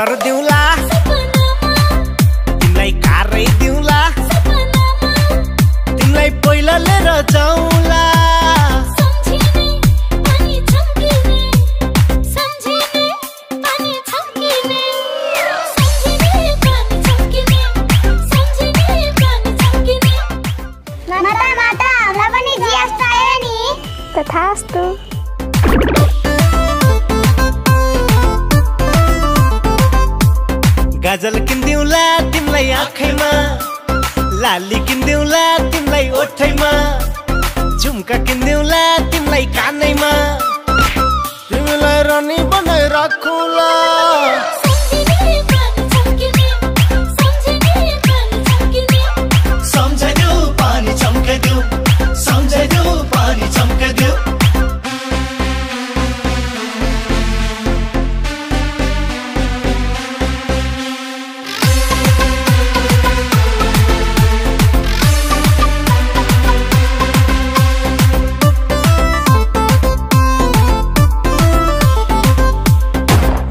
Scooter दिउँला तिमीलाई कारै दिउँला तिमीलाई पहिला लिएर जाउँला तथास्तु। गाजल किन्दिउँला तिमीलाई आँखैमा लाली किन्दिउँला तिमीलाई ओठैमा झुम्का किन्दिउँला तिमीलाई कानैमा तिमीलाई रानी बनाइ राखुला सम्झाइदेऊ पानी चम्काइदेऊ सम्झाइदेऊ पानी चम्काइदेऊ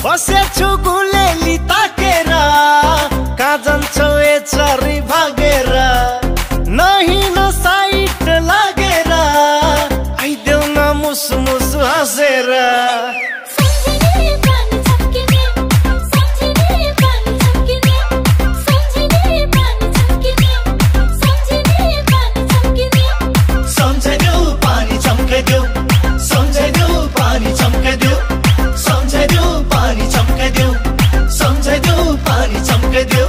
बसेछु गुलेली ताकेर कहाँ जान्छौ एचरी भागेर नहिन साइट लागेर आइदेऊ न मुसु मुसु हाँसेर सम्झाइदेऊ पानी चम्काइदेऊ सम्झाइदेऊ पानी चम्काइदेऊ सम्झाइदेऊ पानी चम्काइदेऊ सम्झाइदेऊ पानी चम्काइदेऊ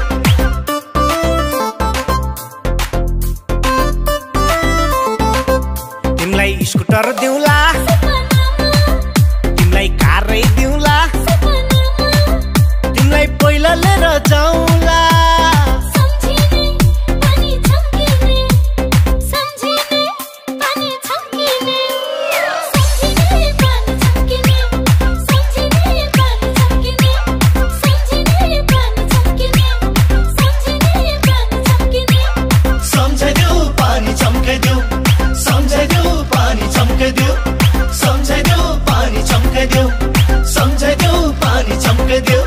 तिमीलाई स्कुटर दिउँला तिमीलाई कारै दिउँला तिमीलाई पहिला लिएर जाउँला सम्झाइदेऊ पानी चम्काइदेऊ सम्झाइदेऊ पानी चम्काइदेऊ सम्झाइदेऊ पानी चम्काइदेऊ सम्झाइदेऊ पानी चम्काइदेऊ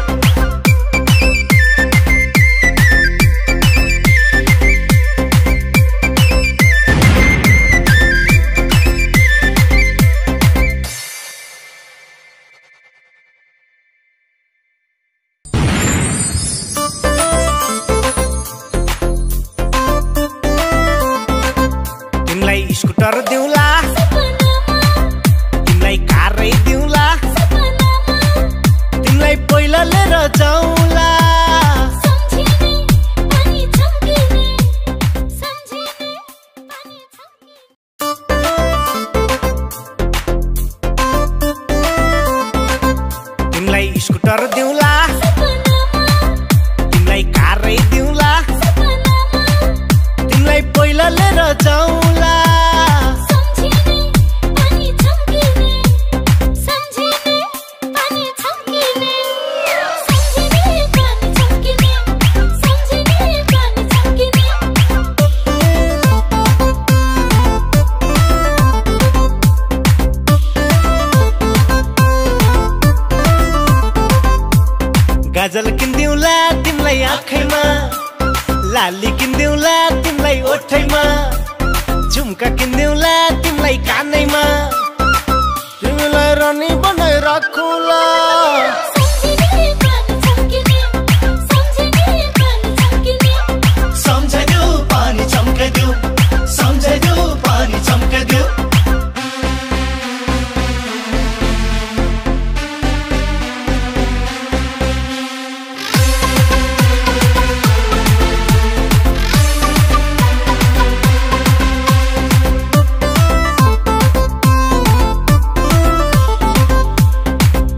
तिमीलाई स्कुटर दिउँला तिमीलाई कारै दिउँला तिमीलाई पहिला लिएर जाउँला तिमीलाई स्कुटर दिउँला तिमीलाई कारै दिउँला तिमीलाई पहिला लिएर जाउँला गाजल किन्दिउँला तिमीलाई आँखैमा लाली किन्दिउँला तिमीलाई ओठैमा झुम्का किन्दिउँला तिमीलाई कानैमा तिमीलाई रानी बनाइ राखुला सम्झाइदेऊ पानी चम्काइदेऊ सम्झाइदेऊ पानी चम्काइदेऊ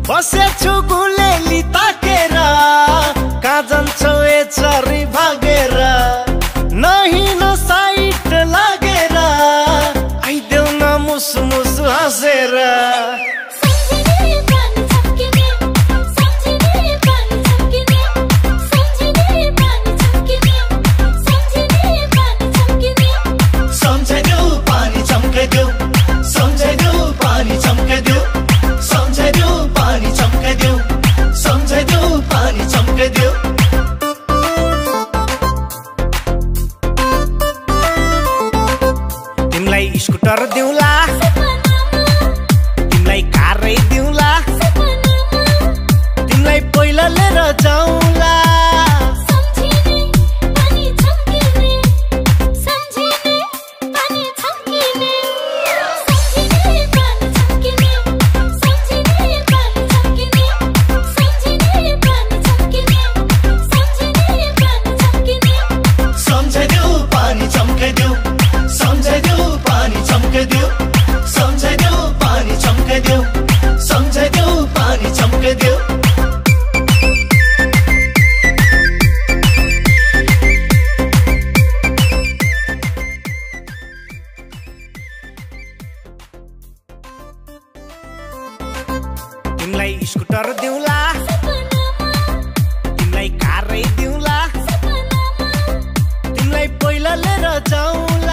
बसेछु गुलेली ताकेर कहाँ जान्छौ एचरी भागेर नहिन साइट लागेर आइदेऊ न मुसु मुसु हाँसेर सम्झाइदेऊ पानी चम्काइदेऊ सम्झाइदेऊ पानी चम्काइदेऊ सम्झाइदेऊ पानी चम्काइदेऊ सम्झाइदेऊ पानी चम्काइदेऊ स्कुटर दिउँला तिमीलाई कारै दिउँला तिमीलाई पहिला लिएर जाउँला तिमीलाई स्कुटर दिउँला तिमीलाई कारै दिउँला तिमीलाई पहिला लिएर जाउँला